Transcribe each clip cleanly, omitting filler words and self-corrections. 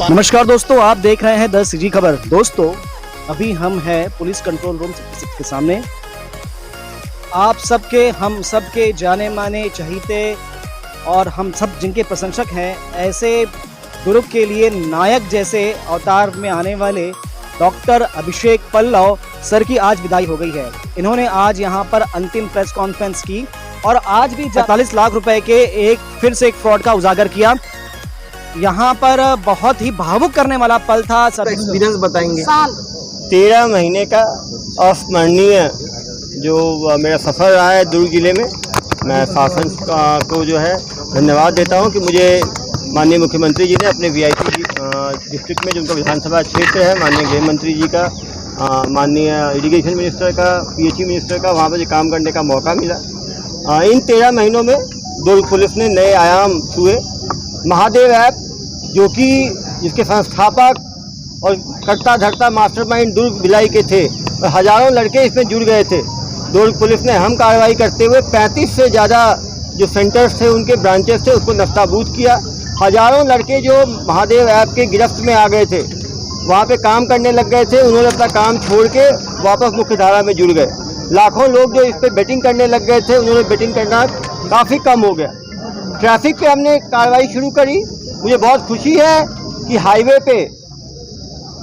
नमस्कार दोस्तों, आप देख रहे हैं 10 सीजी खबर। दोस्तों, अभी हम हैं पुलिस कंट्रोल रूम के सामने। आप सबके, हम सबके जाने माने चहीते और हम सब जिनके प्रशंसक हैं, ऐसे ग्रुप के लिए नायक जैसे अवतार में आने वाले डॉक्टर अभिषेक पल्लव सर की आज विदाई हो गई है। इन्होंने आज यहाँ पर अंतिम प्रेस कॉन्फ्रेंस की और आज भी 45 लाख रुपए के फिर से एक फ्रॉड का उजागर किया। यहाँ पर बहुत ही भावुक करने वाला पल था। सब एक्सपीरियंस बताएंगे। 13 महीने का अस्मरणीय जो मेरा सफ़र रहा है दुर्ग जिले में, मैं शासन को जो है धन्यवाद देता हूँ कि मुझे माननीय मुख्यमंत्री जी ने अपने वीआईपी डिस्ट्रिक्ट में जो उनका विधानसभा क्षेत्र है, माननीय गृह मंत्री जी का, माननीय इरिगेशन मिनिस्टर का, पीएचई मिनिस्टर का, वहाँ पर काम करने का मौका मिला। इन 13 महीनों में दुर्ग पुलिस ने नए आयाम छुए। महादेव ऐप जो कि जिसके संस्थापक और करता धरता मास्टरमाइंड दुर्ग भिलाई के थे और हजारों लड़के इसमें जुड़ गए थे। दुर्ग पुलिस ने अहम कार्रवाई करते हुए 35 से ज़्यादा जो सेंटर्स थे, उनके ब्रांचेस थे, उसको नस्ताबूद किया। हजारों लड़के जो महादेव ऐप के गिरफ्त में आ गए थे, वहाँ पे काम करने लग गए थे, उन्होंने अपना काम छोड़ के वापस मुख्य धारा में जुड़ गए। लाखों लोग जो इस पर बेटिंग करने लग गए थे, उन्होंने बेटिंग करना काफ़ी कम हो गया। ट्रैफिक पे हमने कार्रवाई शुरू करी। मुझे बहुत खुशी है कि हाईवे पे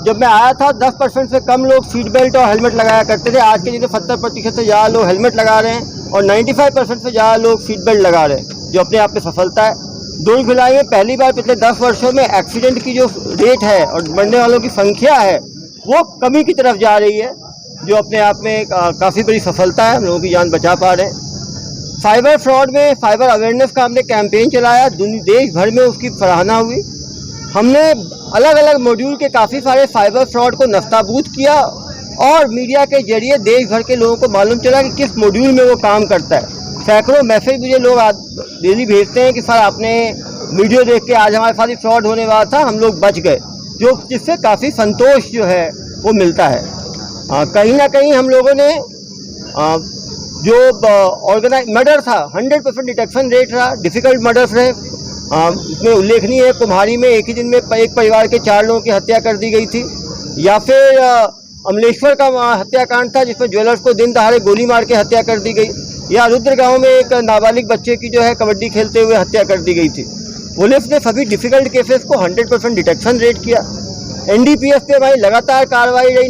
जब मैं आया था 10% से कम लोग सीट बेल्ट और हेलमेट लगाया करते थे। आज के दिन 70% से ज़्यादा लोग हेलमेट लगा रहे हैं और 95% से ज़्यादा लोग सीट बेल्ट लगा रहे हैं, जो अपने आप में सफलता है। दुर्ग भिलाई में पहली बार पिछले 10 वर्षों में एक्सीडेंट की जो रेट है और मरने वालों की संख्या है, वो कमी की तरफ जा रही है, जो अपने आप में काफ़ी बड़ी सफलता है। हम लोगों की जान बचा पा रहे हैं। साइबर फ्रॉड में साइबर अवेयरनेस का हमने कैंपेन चलाया, देश भर में उसकी सराहना हुई। हमने अलग अलग मॉड्यूल के काफ़ी सारे साइबर फ्रॉड को नस्ताबूद किया और मीडिया के जरिए देश भर के लोगों को मालूम चला कि किस मॉड्यूल में वो काम करता है। सैकड़ों मैसेज मुझे लोग डेली भेजते हैं कि सर आपने वीडियो देख के आज हमारे साथ ही फ्रॉड होने वाला था, हम लोग बच गए, जो जिससे काफ़ी संतोष जो है वो मिलता है। कहीं ना कहीं हम लोगों ने जो ऑर्गेनाइज मर्डर था, 100% डिटेक्शन रेट रहा। डिफ़िकल्ट मर्डर्स रहे। इसमें उल्लेखनीय है, कुम्हारी में एक ही दिन में एक परिवार के 4 लोगों की हत्या कर दी गई थी। या फिर अमलेश्वर का हत्याकांड था, जिसमें ज्वेलर्स को दिन दहाड़े गोली मार के हत्या कर दी गई। या रुद्र गांव में एक नाबालिग बच्चे की जो है कबड्डी खेलते हुए हत्या कर दी गई थी। पुलिस ने सभी डिफ़िकल्ट केसेस को 100% डिटेक्शन रेट किया। NDPS पे हमारी लगातार कार्रवाई रही,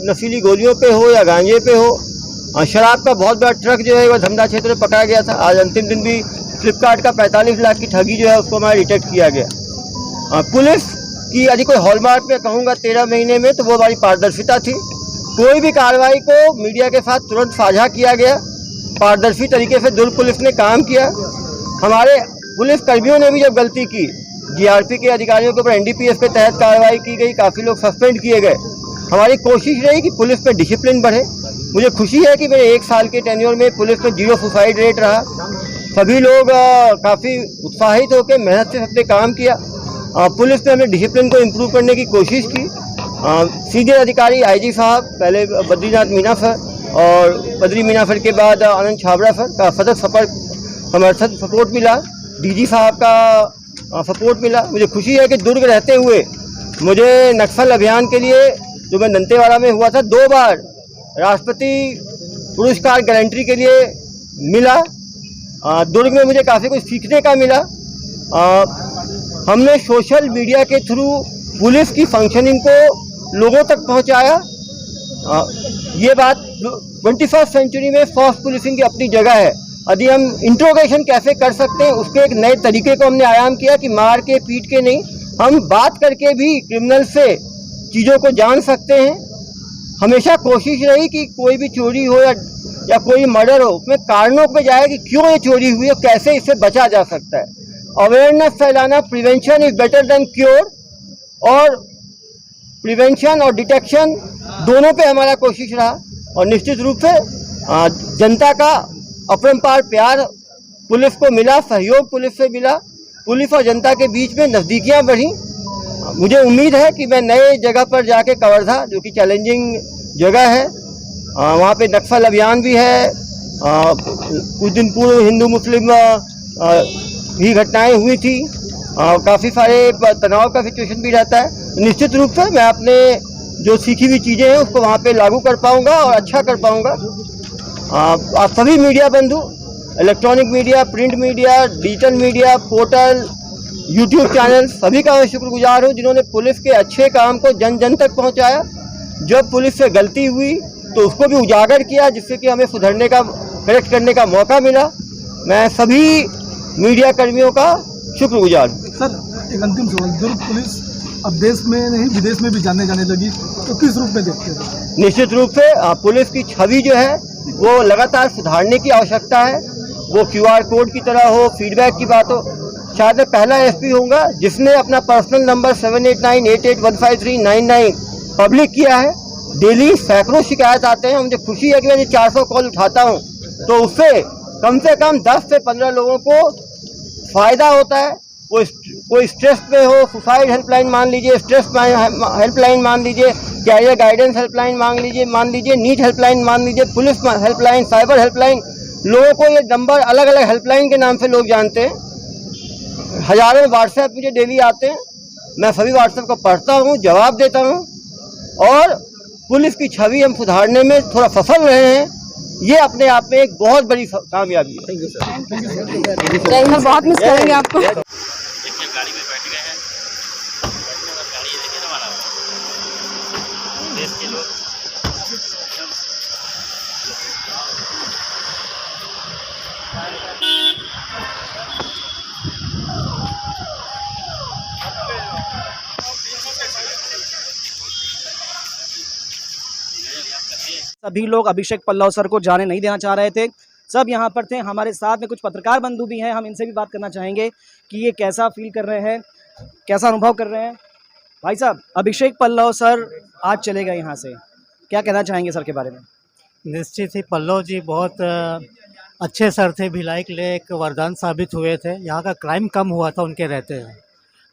नशीली गोलियों पे हो या गांजे पे हो। शराब का बहुत बड़ा ट्रक जो है वह धमदा क्षेत्र में पकड़ा गया था। आज अंतिम दिन भी फ्लिपकार्ट का 45 लाख की ठगी जो है उसको हमारा डिटेक्ट किया गया। पुलिस की यदि कोई हॉलमार्क में कहूँगा 13 महीने में, तो वो हमारी पारदर्शिता थी। कोई भी कार्रवाई को मीडिया के साथ तुरंत साझा किया गया। पारदर्शी तरीके से दुर्ग पुलिस ने काम किया। हमारे पुलिस कर्मियों ने भी जब गलती की, GRP के अधिकारियों के ऊपर NDPS के तहत कार्रवाई की गई, काफ़ी लोग सस्पेंड किए गए। हमारी कोशिश रही कि पुलिस में डिसिप्लिन बढ़े। मुझे खुशी है कि मेरे 1 साल के टेन्योर में पुलिस में 0 सुसाइड रेट रहा। सभी लोग काफ़ी उत्साहित होकर मेहनत से अपने काम किया। पुलिस ने हमने डिसिप्लिन को इम्प्रूव करने की कोशिश की। सीनियर अधिकारी IG साहब, पहले बद्रीनाथ मीना सर और बद्री मीना सर के बाद आनंद छाबड़ा सर का सतत सपोर्ट मिला। DG साहब का सपोर्ट मिला। मुझे खुशी है कि दुर्ग रहते हुए मुझे नक्सल अभियान के लिए, जो मैं दंतेवाड़ा में हुआ था, 2 बार राष्ट्रपति पुरस्कार गारंटी के लिए मिला। दुर्ग में मुझे काफ़ी कुछ सीखने का मिला। हमने सोशल मीडिया के थ्रू पुलिस की फंक्शनिंग को लोगों तक पहुंचाया। ये बात 21st सेंचुरी में फास्ट पुलिसिंग की अपनी जगह है। यदि हम इंट्रोगेशन कैसे कर सकते हैं उसके एक नए तरीके को हमने आयाम किया कि मार के पीट के नहीं, हम बात करके भी क्रिमिनल से चीज़ों को जान सकते हैं। हमेशा कोशिश रही कि कोई भी चोरी हो या कोई मर्डर हो, उसमें कारणों पे जाए कि क्यों ये चोरी हुई और कैसे इससे बचा जा सकता है। अवेयरनेस फैलाना, prevention is better than cure, और प्रिवेंशन और डिटेक्शन दोनों पे हमारा कोशिश रहा। और निश्चित रूप से जनता का अपरंपार प्यार पुलिस को मिला, सहयोग पुलिस से मिला, पुलिस और जनता के बीच में नज़दीकियाँ बढ़ी। मुझे उम्मीद है कि मैं नए जगह पर जाके कवर्धा, जो कि चैलेंजिंग जगह है, वहाँ पे नक्सल अभियान भी है, कुछ दिन पूर्व हिंदू मुस्लिम भी घटनाएं हुई थी, काफ़ी सारे तनाव का सिचुएशन भी रहता है। निश्चित रूप से मैं अपने जो सीखी हुई चीज़ें हैं उसको वहाँ पे लागू कर पाऊँगा और अच्छा कर पाऊँगा। आप सभी मीडिया बंधु, electronic media, print media, digital media, portal, YouTube channel, सभी का मैं शुक्रगुजार हूँ जिन्होंने पुलिस के अच्छे काम को जन जन तक पहुँचाया। जब पुलिस से गलती हुई तो उसको भी उजागर किया, जिससे कि हमें सुधरने का, करेक्ट करने का मौका मिला। मैं सभी मीडिया कर्मियों का शुक्रगुजार हूँ। सर, एक अंतिम सवाल, दुर्ग पुलिस अब देश में नहीं विदेश में भी जाने लगी, तो किस रूप में देखते हैं? निश्चित रूप से पुलिस की छवि जो है वो लगातार सुधारने की आवश्यकता है। वो QR कोड की तरह हो, फीडबैक की बात हो। शायद मैं पहला SP होऊंगा जिसने अपना पर्सनल नंबर 7898815399 पब्लिक किया है। डेली सैकड़ों शिकायत आते हैं, मुझे खुशी है कि मैं 400 कॉल उठाता हूं तो उससे कम से कम 10 से 15 लोगों को फ़ायदा होता है। कोई स्ट्रेस पे हो, सुसाइड हेल्पलाइन मान लीजिए, स्ट्रेस हेल्पलाइन मान लीजिए, कैरियर गाइडेंस हेल्पलाइन मान लीजिए, नीट हेल्पलाइन मान लीजिए, पुलिस हेल्पलाइन, साइबर हेल्पलाइन। लोगों को ये नंबर अलग अलग हेल्पलाइन के नाम से लोग जानते हैं। हजारों व्हाट्सएप मुझे डेली आते हैं, मैं सभी व्हाट्सएप को पढ़ता हूँ, जवाब देता हूँ, और पुलिस की छवि हम सुधारने में थोड़ा सफल रहे हैं। ये अपने आप में एक बहुत बड़ी कामयाबी है। सर, बहुत मिस करेंगे आपको। गाड़ी में बैठ गए हैं, बैठने का गाड़ी देखिए ना हमारा देश के लोग सभी लोग अभिषेक पल्लव सर को जाने नहीं देना चाह रहे थे। सब यहाँ पर थे। हमारे साथ में कुछ पत्रकार बंधु भी हैं, हम इनसे भी बात करना चाहेंगे कि ये कैसा फील कर रहे हैं, कैसा अनुभव कर रहे हैं। भाई साहब, अभिषेक पल्लव सर आज चले गए यहाँ से, क्या कहना चाहेंगे सर के बारे में? निश्चित ही पल्लव जी बहुत अच्छे सर थे, भिलाई के लिए एक वरदान साबित हुए थे। यहाँ का क्राइम कम हुआ था उनके रहते हैं।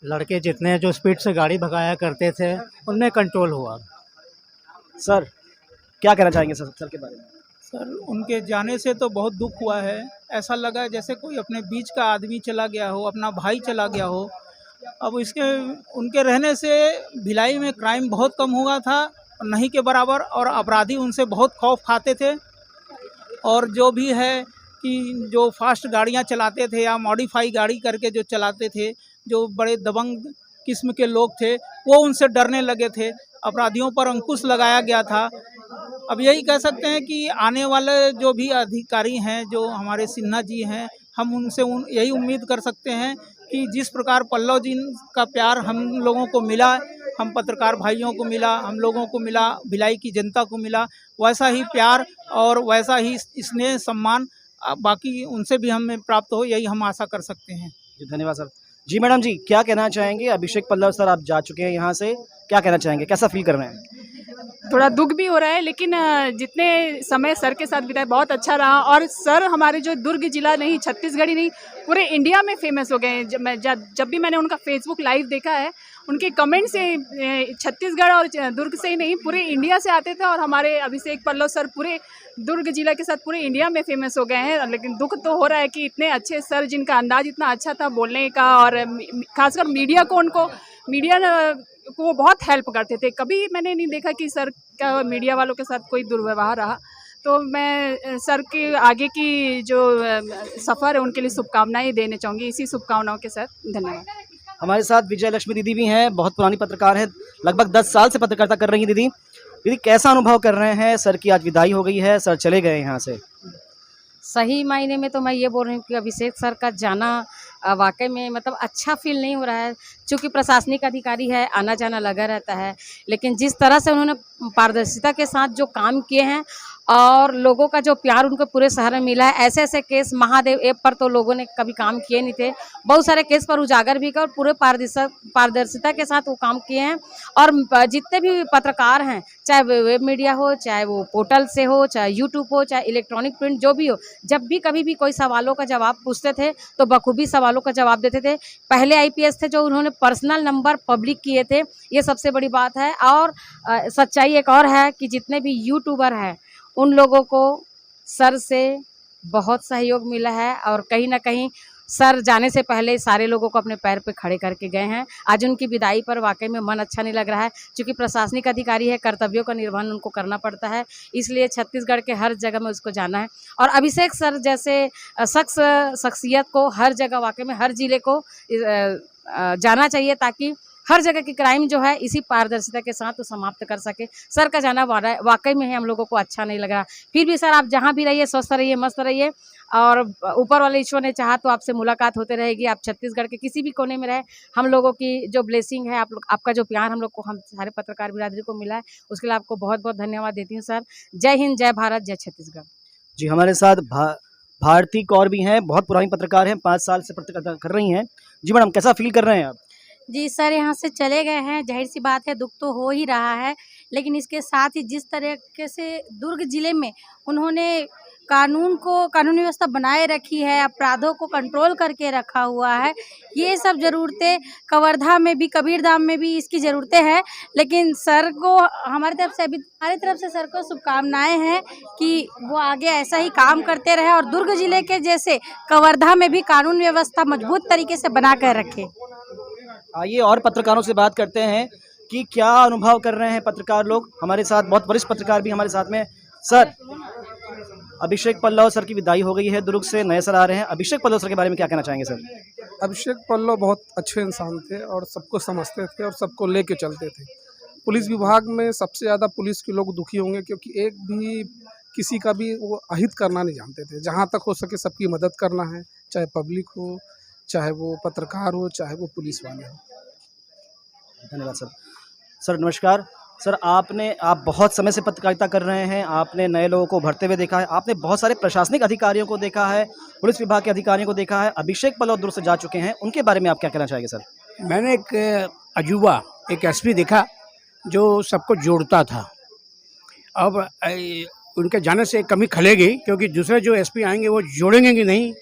लड़के जितने जो स्पीड से गाड़ी भगाया करते थे उनमें कंट्रोल हुआ। सर क्या कहना चाहेंगे सर के बारे में? सर, उनके जाने से तो बहुत दुख हुआ है। ऐसा लगा जैसे कोई अपने बीच का आदमी चला गया हो, अपना भाई चला गया हो। अब उनके रहने से भिलाई में क्राइम बहुत कम हुआ था, नहीं के बराबर, और अपराधी उनसे बहुत खौफ खाते थे। और जो भी है कि जो फास्ट गाड़ियां चलाते थे या मॉडिफाई गाड़ी करके जो चलाते थे, जो बड़े दबंग किस्म के लोग थे, वो उनसे डरने लगे थे। अपराधियों पर अंकुश लगाया गया था। अब यही कह सकते हैं कि आने वाले जो भी अधिकारी हैं, जो हमारे सिन्हा जी हैं, हम उनसे यही उम्मीद कर सकते हैं कि जिस प्रकार पल्लव जी का प्यार हम लोगों को मिला, हम पत्रकार भाइयों को मिला, हम लोगों को मिला, भिलाई की जनता को मिला, वैसा ही प्यार और वैसा ही स्नेह सम्मान बाकी उनसे भी हमें प्राप्त हो, यही हम आशा कर सकते हैं। जी धन्यवाद सर। जी मैडम जी, क्या कहना चाहेंगे? अभिषेक पल्लव सर आप जा चुके हैं यहाँ से, क्या कहना चाहेंगे, कैसा फील कर रहे हैं? थोड़ा दुख भी हो रहा है, लेकिन जितने समय सर के साथ बिताए बहुत अच्छा रहा। और सर हमारे जो दुर्ग जिला नहीं, छत्तीसगढ़ ही नहीं, पूरे इंडिया में फेमस हो गए हैं। जब भी मैंने उनका फेसबुक लाइव देखा है, उनके कमेंट से छत्तीसगढ़ और दुर्ग से ही नहीं, पूरे इंडिया से आते थे। और हमारे अभिषेक पल्लव सर पूरे दुर्ग जिला के साथ पूरे इंडिया में फेमस हो गए हैं। लेकिन दुख तो हो रहा है कि इतने अच्छे सर, जिनका अंदाज इतना अच्छा था बोलने का, और खासकर मीडिया को बहुत हेल्प करते थे। कभी मैंने नहीं देखा कि सर का मीडिया वालों के साथ कोई दुर्व्यवहार रहा। तो मैं सर के आगे की जो सफ़र है उनके लिए शुभकामनाएं देना चाहूँगी, इसी शुभकामनाओं के साथ। धन्यवाद। हमारे साथ विजय लक्ष्मी दीदी भी हैं, बहुत पुरानी पत्रकार हैं, लगभग 10 साल से पत्रकारिता कर रही हैं। दीदी कैसा अनुभव कर रहे हैं? सर की आज विदाई हो गई है, सर चले गए यहाँ से। सही मायने में तो मैं ये बोल रही हूँ कि अभिषेक सर का जाना वाकई में मतलब अच्छा फील नहीं हो रहा है, क्योंकि प्रशासनिक अधिकारी है, आना जाना लगा रहता है। लेकिन जिस तरह से उन्होंने पारदर्शिता के साथ जो काम किए हैं और लोगों का जो प्यार उनको पूरे शहर में मिला है, ऐसे ऐसे केस महादेव ऐप पर तो लोगों ने कभी काम किए नहीं थे, बहुत सारे केस पर उजागर भी किया और पूरे पारदर्शिता के साथ वो काम किए हैं। और जितने भी पत्रकार हैं, चाहे वेब मीडिया हो, चाहे वो पोर्टल से हो, चाहे यूट्यूब हो, चाहे इलेक्ट्रॉनिक प्रिंट जो भी हो, जब भी कभी भी कोई सवालों का जवाब पूछते थे तो बखूबी सवालों का जवाब देते थे। पहले आईपीएस थे जो उन्होंने पर्सनल नंबर पब्लिक किए थे, ये सबसे बड़ी बात है। और सच्चाई एक और है कि जितने भी यूट्यूबर हैं उन लोगों को सर से बहुत सहयोग मिला है और कहीं ना कहीं सर जाने से पहले सारे लोगों को अपने पैर पे खड़े करके गए हैं। आज उनकी विदाई पर वाकई में मन अच्छा नहीं लग रहा है, क्योंकि प्रशासनिक अधिकारी है, कर्तव्यों का निर्वहन उनको करना पड़ता है, इसलिए छत्तीसगढ़ के हर जगह में उसको जाना है। और अभिषेक सर जैसे शख्सियत को हर जगह वाकई में हर जिले को जाना चाहिए, ताकि हर जगह की क्राइम जो है इसी पारदर्शिता के साथ तो समाप्त कर सके। सर का जाना वाकई में हम लोगों को अच्छा नहीं लग रहा। फिर भी सर आप जहाँ भी रहिए, स्वस्थ रहिए, मस्त रहिए, और ऊपर वाले ईश्वर ने चाहा तो आपसे मुलाकात होते रहेगी। आप छत्तीसगढ़ के किसी भी कोने में रहे, हम लोगों की जो ब्लेसिंग है, आपका जो प्यार हम लोग को, हम सारे पत्रकार बिरादरी को मिला है, उसके लिए आपको बहुत बहुत धन्यवाद देती हूँ सर। जय हिंद, जय भारत, जय छत्तीसगढ़। जी, हमारे साथ भारती कौर भी हैं, बहुत पुरानी पत्रकार हैं, 5 साल से पत्रकारिता कर रही हैं। जी मैडम, कैसा फील कर रहे हैं आप? जी सर, यहाँ से चले गए हैं, जाहिर सी बात है दुख तो हो ही रहा है, लेकिन इसके साथ ही जिस तरीके से दुर्ग जिले में उन्होंने कानून व्यवस्था बनाए रखी है, अपराधों को कंट्रोल करके रखा हुआ है, ये सब ज़रूरतें कवर्धा में भी, कबीरधाम में भी इसकी ज़रूरतें हैं। लेकिन सर को हमारी तरफ से सर को शुभकामनाएं हैं कि वो आगे ऐसा ही काम करते रहे और दुर्ग जिले के जैसे कवर्धा में भी कानून व्यवस्था मजबूत तरीके से बना कर रखे। आइए और पत्रकारों से बात करते हैं कि क्या अनुभव कर रहे हैं पत्रकार लोग। हमारे साथ बहुत वरिष्ठ पत्रकार भी हमारे साथ में। सर, अभिषेक पल्लव सर की विदाई हो गई है, दुर्ग से नए सर आ रहे हैं। अभिषेक पल्लव सर के बारे में क्या कहना चाहेंगे सर? अभिषेक पल्लव बहुत अच्छे इंसान थे और सबको समझते थे और सबको लेके चलते थे। पुलिस विभाग में सबसे ज़्यादा पुलिस के लोग दुखी होंगे, क्योंकि एक भी किसी का भी वो अहित करना नहीं जानते थे। जहाँ तक हो सके सबकी मदद करना है, चाहे पब्लिक हो, चाहे वो पत्रकार हो, चाहे वो पुलिस वाले हो। धन्यवाद सर। सर नमस्कार। सर, आप बहुत समय से पत्रकारिता कर रहे हैं, आपने नए लोगों को उभरते हुए देखा है, आपने बहुत सारे प्रशासनिक अधिकारियों को देखा है, पुलिस विभाग के अधिकारियों को देखा है। अभिषेक पल्लव दूर से जा चुके हैं, उनके बारे में आप क्या कहना चाहेंगे सर? मैंने एक अजूबा, एक एसपी देखा जो सबको जोड़ता था। अब उनके जाने से कमी खलेगी, क्योंकि दूसरे जो एसपी आएंगे वो जोड़ेंगे कि नहीं,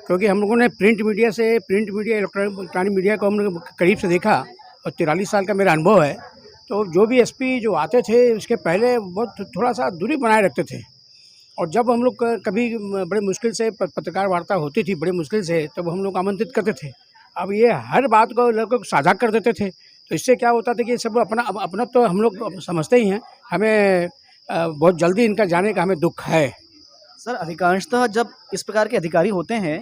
क्योंकि हम लोगों ने प्रिंट मीडिया इलेक्ट्रॉनिक मीडिया को हम लोग करीब से देखा और 43 साल का मेरा अनुभव है। तो जो भी एसपी जो आते थे उसके पहले बहुत थोड़ा सा दूरी बनाए रखते थे, और जब हम लोग कभी बड़े मुश्किल से पत्रकार वार्ता होती थी, बड़े मुश्किल से, तब हम लोग आमंत्रित करते थे। अब ये हर बात को लोग साझा कर देते थे, तो इससे क्या होता था कि सब अपना तो हम लोग समझते ही हैं, हमें बहुत जल्दी इनका जाने का हमें दुख है। सर, अधिकांशतः जब इस प्रकार के अधिकारी होते हैं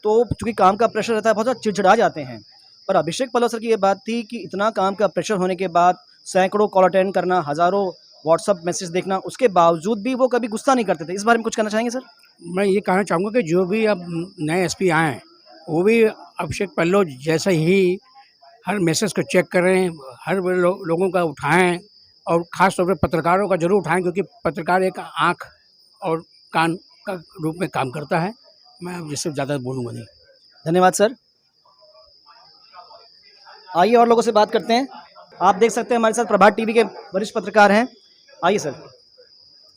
तो चूँकि काम का प्रेशर रहता है, बहुत ज़्यादा चिड़चिड़ा जाते हैं। पर अभिषेक पल्लव सर की ये बात थी कि इतना काम का प्रेशर होने के बाद, सैकड़ों कॉल अटेंड करना, हज़ारों व्हाट्सअप मैसेज देखना, उसके बावजूद भी वो कभी गुस्सा नहीं करते थे। इस बारे में कुछ कहना चाहेंगे सर? मैं ये कहना चाहूँगा कि जो भी अब नए एसपी आए वो भी अभिषेक पल्लव जैसे ही हर मैसेज को चेक करें, हर लोगों का उठाएं, और ख़ास तौर पर पत्रकारों का जरूर उठाएं, क्योंकि पत्रकार एक आँख और कान का रूप में काम करता है। मैं अब जिससे ज़्यादा बोलूँगा नहीं। धन्यवाद सर। आइए और लोगों से बात करते हैं। आप देख सकते हैं हमारे साथ प्रभात टीवी के वरिष्ठ पत्रकार हैं। आइए सर।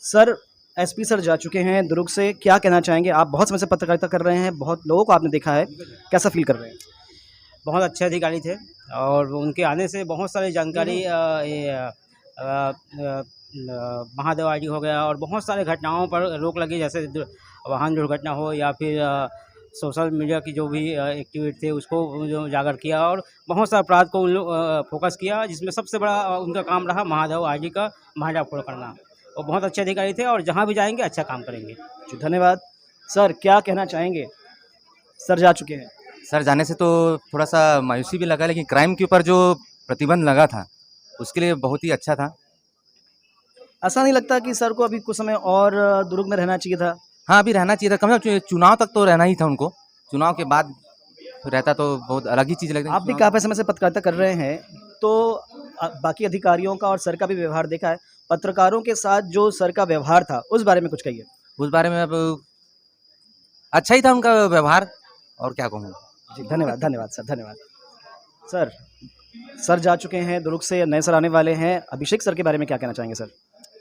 सर, एसपी सर जा चुके हैं दुर्ग से, क्या कहना चाहेंगे? आप बहुत समय से पत्रकारिता कर रहे हैं, बहुत लोगों को आपने देखा है, कैसा फील कर रहे हैं? बहुत अच्छे अधिकारी थे और उनके आने से बहुत सारी जानकारी महादेव आईडी हो गया और बहुत सारे घटनाओं पर रोक लगी, जैसे वाहन दुर्घटना हो या फिर सोशल मीडिया की जो भी एक्टिविटी थे उसको जो उजागर किया, और बहुत सारे अपराध को उन लोग फोकस किया, जिसमें सबसे बड़ा उनका काम रहा महादेव आईडी का भांडाफोड़ करना। वो बहुत अच्छे अधिकारी थे और जहाँ भी जाएंगे अच्छा काम करेंगे। जी धन्यवाद। सर, क्या कहना चाहेंगे? सर जा चुके हैं। सर जाने से तो थोड़ा सा मायूसी भी लगा, लेकिन क्राइम के ऊपर जो प्रतिबंध लगा था उसके लिए बहुत ही अच्छा था। ऐसा नहीं लगता कि सर को अभी कुछ समय और दुर्ग में रहना चाहिए था? हाँ, अभी रहना चाहिए था, कम से कम चुनाव तक तो रहना ही था उनको। चुनाव के बाद रहता तो बहुत अलग ही चीज़ लगती। आप भी काफ़ी समय से पत्रकारिता कर रहे हैं, तो बाकी अधिकारियों का और सर का भी व्यवहार देखा है। पत्रकारों के साथ जो सर का व्यवहार था, उस बारे में कुछ कहिए। उस बारे में अब अच्छा ही था उनका व्यवहार, और क्या कहूँ। जी, धन्यवाद, धन्यवाद सर, धन्यवाद। सर जा चुके हैं दुर्ग से, नए सर आने वाले हैं। अभिषेक सर के बारे में क्या कहना चाहेंगे सर?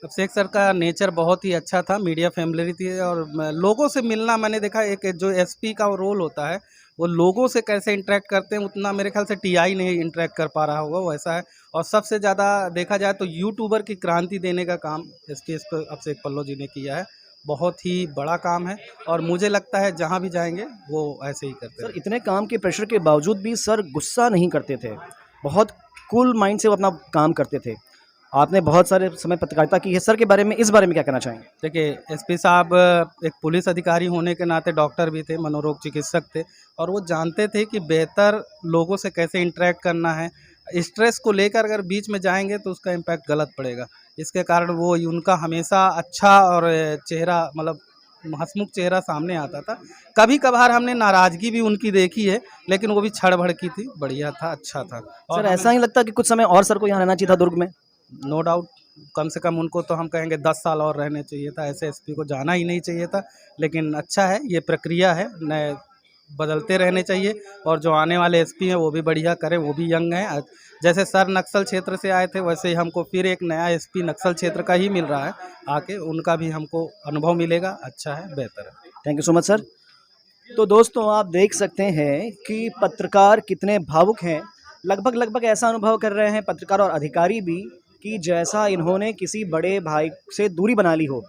अभिषेक सर का नेचर बहुत ही अच्छा था, मीडिया फ्रेंडली थी और लोगों से मिलना, मैंने देखा एक जो एसपी का रोल होता है वो लोगों से कैसे इंटरेक्ट करते हैं, उतना मेरे ख्याल से टीआई नहीं इंटरेक्ट कर पा रहा होगा, वैसा है। और सबसे ज़्यादा देखा जाए तो यूट्यूबर की क्रांति देने का काम एसपी अभिषेक पल्लव जी ने किया है, बहुत ही बड़ा काम है और मुझे लगता है जहाँ भी जाएंगे वो ऐसे ही करते हैं। सर, इतने काम के प्रेशर के बावजूद भी सर गुस्सा नहीं करते थे, बहुत कूल माइंड से वो अपना काम करते थे। आपने बहुत सारे समय पत्रकारिता की है, सर के बारे में, इस बारे में क्या कहना चाहेंगे? देखिए, एसपी साहब एक पुलिस अधिकारी होने के नाते डॉक्टर भी थे, मनोरोग चिकित्सक थे और वो जानते थे कि बेहतर लोगों से कैसे इंटरेक्ट करना है। स्ट्रेस को लेकर अगर बीच में जाएंगे तो उसका इम्पैक्ट गलत पड़ेगा, इसके कारण वो उनका हमेशा अच्छा और चेहरा, मतलब हंसमुख चेहरा सामने आता था। कभी कभार हमने नाराज़गी भी उनकी देखी है, लेकिन वो भी छड़ भड़की थी, बढ़िया था, अच्छा था। सर, ऐसा नहीं लगता कि कुछ समय और सर को यहाँ रहना चाहिए था दुर्ग में? नो डाउट, कम से कम उनको तो हम कहेंगे 10 साल और रहने चाहिए था, ऐसे एसपी को जाना ही नहीं चाहिए था। लेकिन अच्छा है, ये प्रक्रिया है, नए बदलते रहने चाहिए और जो आने वाले एसपी हैं वो भी बढ़िया करें, वो भी यंग हैं। जैसे सर नक्सल क्षेत्र से आए थे, वैसे ही हमको फिर एक नया एसपी नक्सल क्षेत्र का ही मिल रहा है, आके उनका भी हमको अनुभव मिलेगा, अच्छा है, बेहतर है। Thank you so much sir. तो दोस्तों, आप देख सकते हैं कि पत्रकार कितने भावुक हैं। लगभग ऐसा अनुभव कर रहे हैं पत्रकार और अधिकारी भी कि जैसा इन्होंने किसी बड़े भाई से दूरी बना ली हो।